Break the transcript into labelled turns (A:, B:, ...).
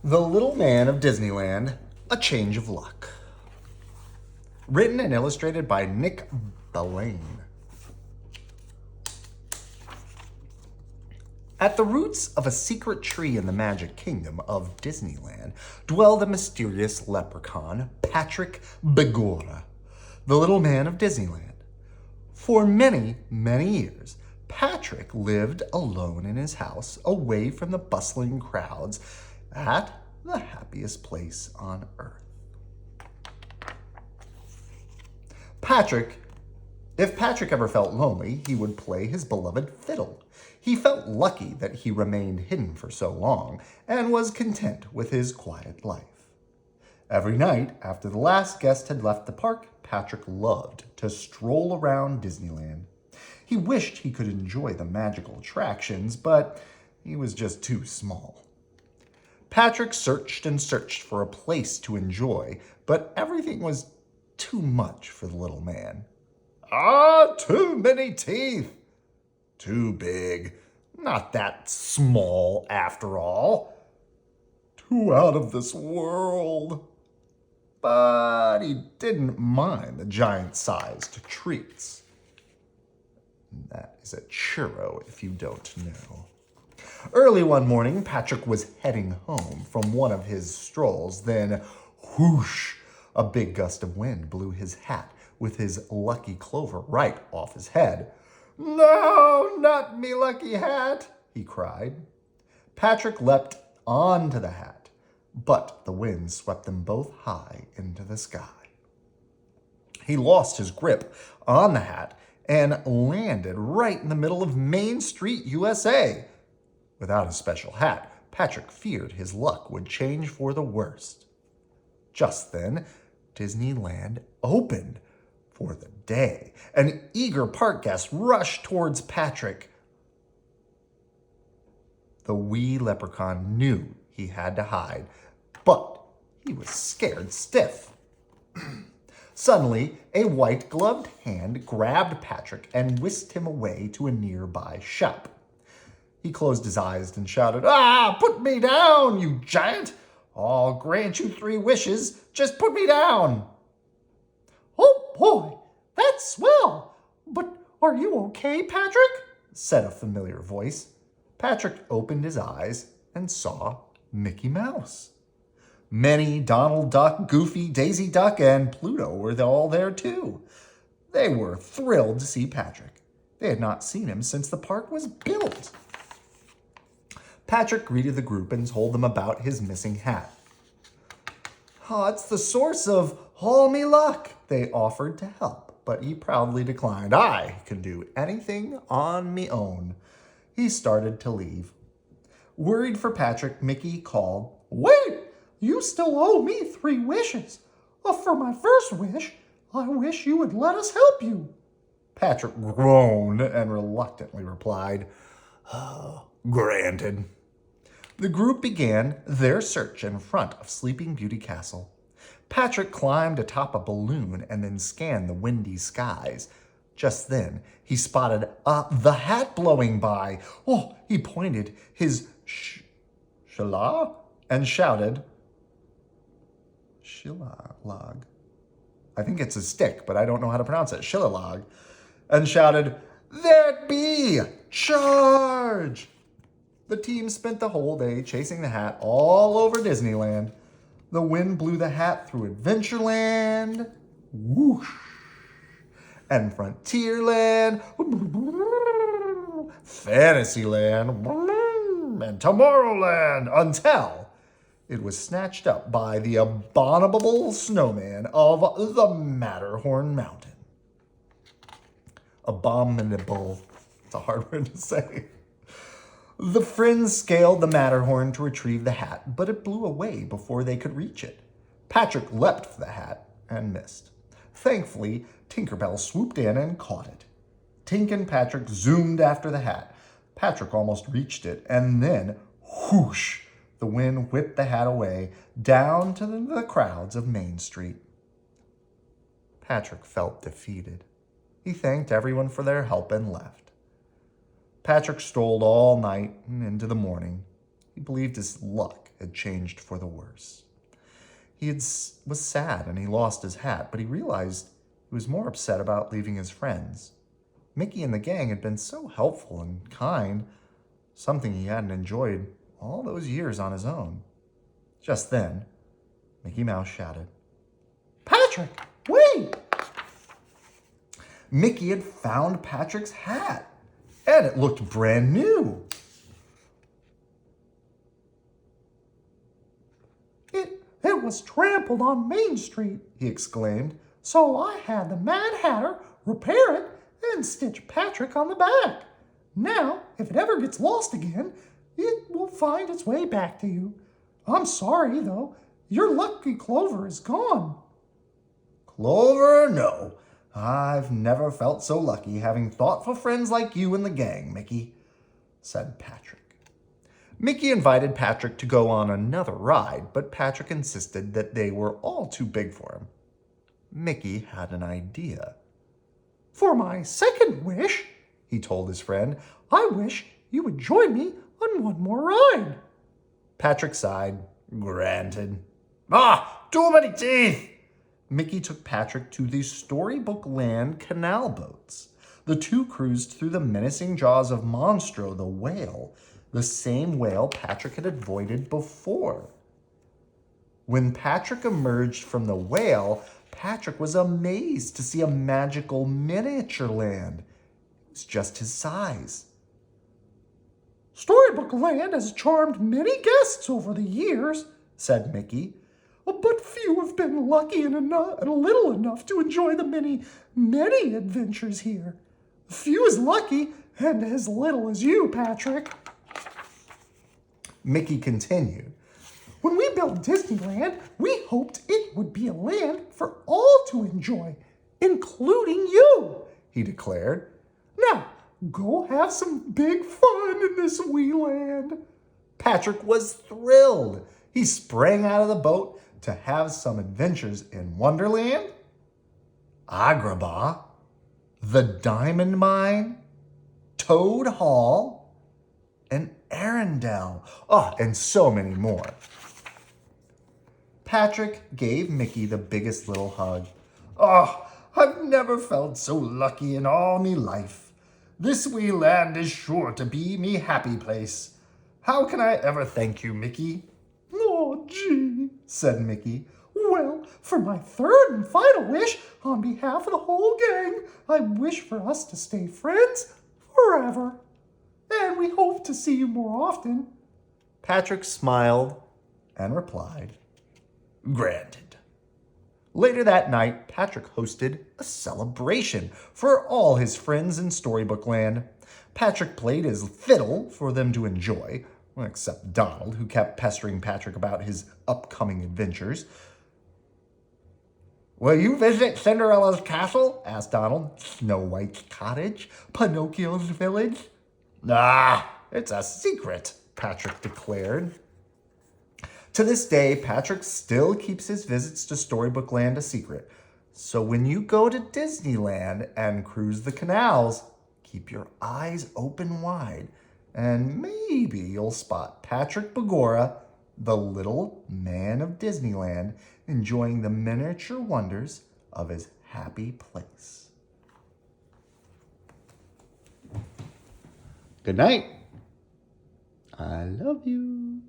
A: The Little Man of Disneyland, A Change of Luck. Written and illustrated by Nick Balian. At the roots of a secret tree in the Magic Kingdom of Disneyland dwelled a mysterious leprechaun, Patrick Begorra, the Little Man of Disneyland. For many, many years, Patrick lived alone in his house, away from the bustling crowds, at the happiest place on earth. If Patrick ever felt lonely, he would play his beloved fiddle. He felt lucky that he remained hidden for so long and was content with his quiet life. Every night, after the last guest had left the park, Patrick loved to stroll around Disneyland. He wished he could enjoy the magical attractions, but he was just too small. Patrick searched and searched for a place to enjoy, but everything was too much for the little man. Too many teeth. Too big. Not that small, after all. Too out of this world. But he didn't mind the giant-sized treats. That is a churro, if you don't know. Early one morning, Patrick was heading home from one of his strolls. Then, whoosh, a big gust of wind blew his hat with his lucky clover right off his head. No, not me lucky hat, he cried. Patrick leapt onto the hat, but the wind swept them both high into the sky. He lost his grip on the hat and landed right in the middle of Main Street, USA. Without a special hat, Patrick feared his luck would change for the worst. Just then, Disneyland opened for the day. An eager park guest rushed towards Patrick. The wee leprechaun knew he had to hide, but he was scared stiff. Suddenly, a white-gloved hand grabbed Patrick and whisked him away to a nearby shop. He closed his eyes and shouted, Put me down, you giant! I'll grant you 3 wishes. Just put me down. Oh, boy, that's swell. But are you okay, Patrick? Said a familiar voice. Patrick opened his eyes and saw Mickey Mouse. Minnie, Donald Duck, Goofy, Daisy Duck, and Pluto were all there too. They were thrilled to see Patrick. They had not seen him since the park was built. Patrick greeted the group and told them about his missing hat. It's the source of all me luck, they offered to help, but he proudly declined. I can do anything on me own. He started to leave. Worried for Patrick, Mickey called, Wait, you still owe me 3 wishes. For my first wish, I wish you would let us help you. Patrick groaned and reluctantly replied, Granted. The group began their search in front of Sleeping Beauty Castle. Patrick climbed atop a balloon and then scanned the windy skies. Just then, he spotted the hat blowing by. He pointed his shala and shouted, Shillalog. I think it's a stick, but I don't know how to pronounce it. Shillalog. And shouted, There it be! Charge! The team spent the whole day chasing the hat all over Disneyland. The wind blew the hat through Adventureland, whoosh, and Frontierland, Fantasyland, and Tomorrowland, until it was snatched up by the abominable snowman of the Matterhorn Mountain. Abominable. It's a hard word to say. The friends scaled the Matterhorn to retrieve the hat, but it blew away before they could reach it. Patrick leapt for the hat and missed. Thankfully, Tinkerbell swooped in and caught it. Tink and Patrick zoomed after the hat. Patrick almost reached it, and then, whoosh, the wind whipped the hat away down to the crowds of Main Street. Patrick felt defeated. He thanked everyone for their help and left. Patrick strolled all night and into the morning. He believed his luck had changed for the worse. Was sad and he lost his hat, but he realized he was more upset about leaving his friends. Mickey and the gang had been so helpful and kind, something he hadn't enjoyed all those years on his own. Just then, Mickey Mouse shouted, "Patrick, wait!" Mickey had found Patrick's hat, and it looked brand new. It was trampled on Main Street, he exclaimed, so I had the Mad Hatter repair it and stitch Patrick on the back. Now, if it ever gets lost again, it will find its way back to you. I'm sorry, though. Your lucky Clover is gone. Clover or no, I've never felt so lucky having thoughtful friends like you and the gang, Mickey, said Patrick. Mickey invited Patrick to go on another ride, but Patrick insisted that they were all too big for him. Mickey had an idea. For my second wish, he told his friend, I wish you would join me on one more ride. Patrick sighed. Granted. Too many teeth! Mickey took Patrick to the Storybook Land canal boats. The two cruised through the menacing jaws of Monstro the whale, the same whale Patrick had avoided before. When Patrick emerged from the whale, Patrick was amazed to see a magical miniature land. It was just his size. Storybook Land has charmed many guests over the years, said Mickey, but few have been lucky and little enough to enjoy the many adventures here. Few as lucky and as little as you, Patrick. Mickey continued. When we built Disneyland, we hoped it would be a land for all to enjoy, including you, he declared. Now, go have some big fun in this wee land. Patrick was thrilled. He sprang out of the boat to have some adventures in Wonderland, Agrabah, the Diamond Mine, Toad Hall, and Arendelle. And so many more. Patrick gave Mickey the biggest little hug. I've never felt so lucky in all me life. This wee land is sure to be me happy place. How can I ever thank you, Mickey? Oh, gee, said Mickey. Well, for my third and final wish, on behalf of the whole gang, I wish for us to stay friends forever. And we hope to see you more often. Patrick smiled and replied, Granted. Later that night, Patrick hosted a celebration for all his friends in Storybook Land. Patrick played his fiddle for them to enjoy, except Donald, who kept pestering Patrick about his upcoming adventures. Will you visit Cinderella's castle? Asked Donald. Snow White's cottage? Pinocchio's village? It's a secret, Patrick declared. To this day, Patrick still keeps his visits to Storybook Land a secret. So when you go to Disneyland and cruise the canals, keep your eyes open wide, and maybe you'll spot Patrick Begora, the little man of Disneyland, enjoying the miniature wonders of his happy place. Good night. I love you.